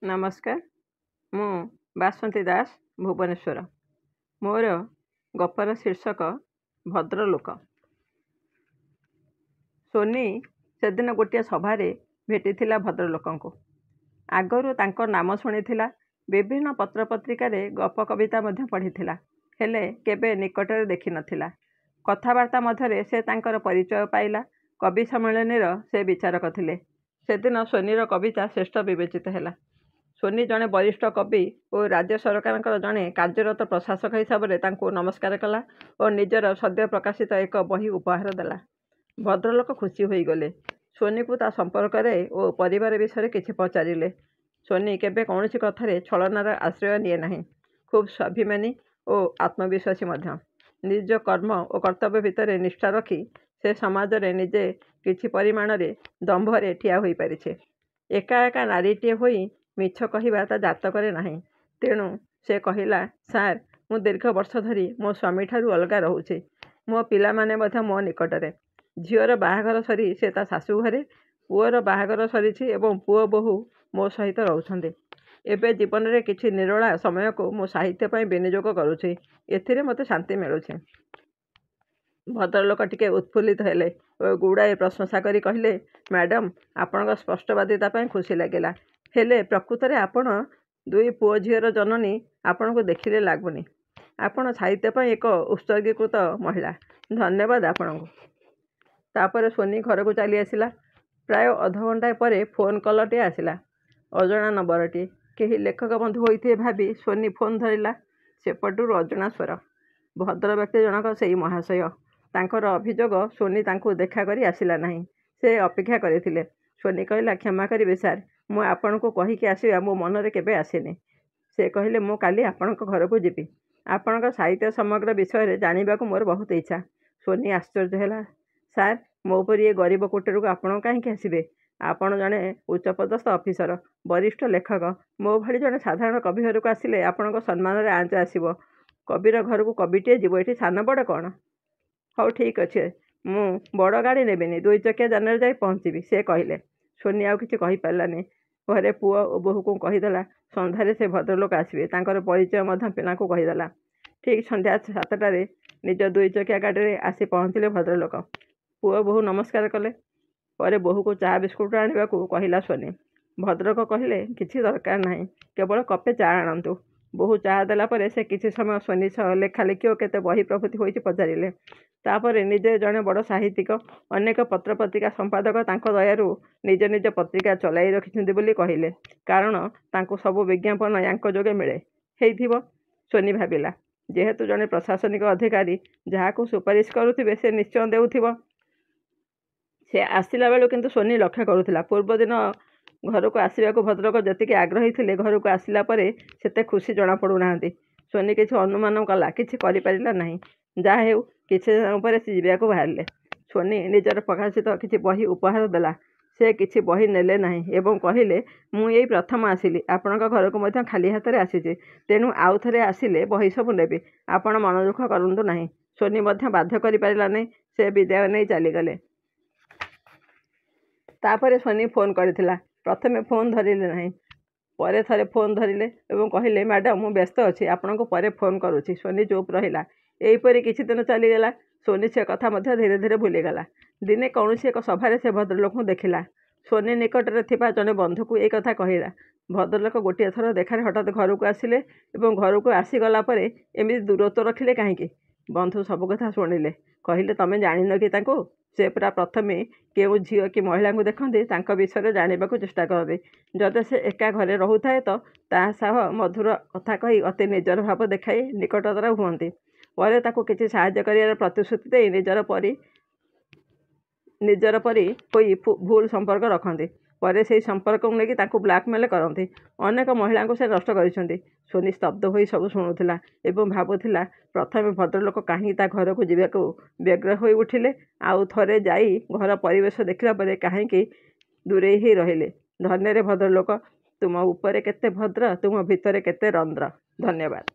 नमस्कार। मु बासंती दास भुवनेश्वर। मोर गपर शीर्षक भद्रलोक। सोनी से दिन गोटे सभारे भेटिथिला भद्रलोक को। आगरू तांको नाम शुणिथिला, विभिन्न पत्र पत्रिकार गप कविता मध्य पढ़िथिला, हेले केबे निकटरे देखि नथिला। कथावार्ता मध्यरे से तांकर परिचय पाइला। कवि सम्मेलन से विचारक थिले। सेदिन सोनीर कविता श्रेष्ठ विवेचित हैला। सोनी जड़े वरिष्ठ कवि और राज्य सरकार जड़े कार्यरत प्रशासक हिसाब से तांको नमस्कार कला और निजर सद्य प्रकाशित एक बही उपहार देला। भद्रलोक खुशी हो गले। सोनी को ता संपर्क और परिवार विषय किछि पचारिले। सोनी केबे कौनसी कथारे छलनार आश्रय निए नाही। खूब स्वाभिमानी और आत्मविश्वासी मध्य। निज कर्म और कर्तव्य भितर निष्ठा रखी से समाज रे निजे किछि परिमाण रे दंभरे ठिया होई परिछे। एका एका नारीटीए होई मिछ कहिबा ता जातकरे नाही। तेणु से कहिला, सार मु दीर्घ वर्ष धरी मो स्वामी ठारू अलगा रहुछे। मो पिला माने मध्य मो निकटरे। झीवर बाहाघर सरी से ता शाशु घरे, पुअर बाहाघर सरीछि एवं पुओ बोहू मो सहित रहउछन्ते। एबे जीवन रे किछि निरोला समय को मो साहित्य पई विनियोग करूछि। एथिरे मते शांति मिलुछि। भद्रलोक टिके उत्फुल्लित हेले और गुड़ाए प्रशंसा करी कहिले, मैडम आपनका स्पष्टवादिता पई खुशी लागिला। हेले प्रकृत रे आपण दुई पुओ झीवर जननी आपण को देखिले लागुनी। आपण साहित्य पई एक उत्सर्गीकृत महिला। धन्यवाद आपण को। तापर सोनी घर को चली आसिला। प्राय अधघंटा पर फोन कलटे आसिला। अजणा नंबरटी। केही लेखक बंधु होइथे भाबी सोनी फोन धरिला। सेपटू अजणा स्वर। भद्र व्यक्ति जनक सेई महाशय। तांकर अभियोग सोनी तांको देखा करी आसिला नहीं। से अपेक्षा करिथिले। सोनी कहिला, क्षमा करिबे सार, मु आपण को कहिकी आसिबा मो मनरे केबे आसेनी। से कहिले, मु काली आपणक घर को जिबी। आपणक साहित्य समग्र विषय जानिबाकू मोर बहुत इच्छा। सोनी आश्चर्य हैला। सार, मो परी ए गरीब कोटर को आपण काहींकी आसिबे? आपण जणे उच्चपदस्थ अफिसर, वरिष्ठ लेखक। मो भली जणे साधारण कवि घर को आसिले आपणक सम्मान रे आंच आसिबो। कविर घर को कविटे जीव, एठी सान बड़ कौन? हौ ठीक अच्छे, मु बड़ गाड़ी नेबिनी, दुई चकिया जान जाई पहुँचीबी, से कहले। सोनी आउ किछि कहि पारलानी। घरे पुओ और बोहू को कहीदेला संध्यारे से भद्रलोक आसबे। तांकर परिचय मध्य पिला को कहीदेला। ठीक संध्या 7टारे निज दुई चकिया गाड़ी रे आसी पहुँचिले भद्रलोक। पुओ बोहू नमस्कार कले। परे बोहू को चा बिस्कुट आनिबाकू कहिला सोनी। भद्रलोक कहिले, किछि दरकार नाही, केवल कपे चा आणंतु। बोहू चा देला परे से किछि समय सोनी सह लेखालेखी और केते बही प्रभृति होइछि पचारिले। तापरे निजे जड़े बड़ साहित्यिक, अनेक पत्र पत्रिका संपादक तांको दयारू निज निज पत्रिका चलाई रखिछन्ति बोली कहिले। कारण तांको सबु विज्ञापन यांको जोगे मिले हेइथिबो। सोनी भाबिला, जेहेतु जड़े प्रशासनिक अधिकारी जहाको सुपारिश करुथिबे से निश्चय देउथिबो। से आसिला बेलू किंतु सोनी लक्ष्य करुथिला। पूर्व दिन घर को आसवाक भद्रलोक जतिके आग्रही थिले, घर को आसिला परे सेते खुशी जना पड़ू नाहांती। सोनी किछि अनुमान कला, किछि करि पारिला नाही। जा हेउ किछि दिन पर से जीवाक बाहरिले। सोनी निजर प्रकाशित किछि बही उपहार देला। से किछि बही नेले नाही एवं कहिले, मु एई प्रथम आसिली, आपणक घर को मध्य खाली हाथ रे आसीछि। तेणु आउ थरे आसिले बही सब नेबी। आपण मन दुख करंतु नाही। सोनी मध्य बाध्य करि पारिला नाही। से विदाय नै चली गले। तापरे सोनी फोन करिथिला। प्रथमे फोन धरिले नाही। परे थरे फोन धरिले एवं कहिले, मैडम मु व्यस्त अछि, आपणको परे फोन करूछि। सोनी चुप रहिला। एहीपरि किछि दिन चलीगला। सोनी से कथा मध्य धीरे धीरे भूलीगला। दिने कौनसी एक सभारे से भद्रलोक देखिला। सोनी निकटरे थिबा जने बंधु को ए कथा कहिला। भद्रलोक गोटे थर देखारे हठात घर को आसिले एवं घर को आसीगला परे एमिति दूरत्व रखिले काहींकी? बंधु सब कथा शुणिले। कहिले, तमे जानिन कि तांको? से पूरा प्रथमे केउ झील कि महिला को देखते तांको विषय जानिबाकू चेष्टा करते। जदि से एका घरे रहुथाए तो ता सह मधुर कथा कही अति निजर भाव देखाई निकटतर हुअन्ति। परे ताकू किछि साहाय्य करियार प्रतिश्रुति देई निजर परी होई भूल संपर्क रखते। परे से संपर्क को लेकिन ताकू ब्लैकमेल करते। अनेक महिला को से नष्ट करिसेंति। सोनी स्तब्ध होई सब शुणुथिला एवं भाबुथिला, प्रथमे भद्रलोक काहींकी ता घर को जीवाकू व्यग्र होई उठिले, आउ थरे जाई घर परिवेश देखिला परे काहींकी दूरे ही रहिले। धन्य रे भद्रलोक, तुम उपरे केते भद्र, तुम भितरे केते रंद्र। धन्यवाद।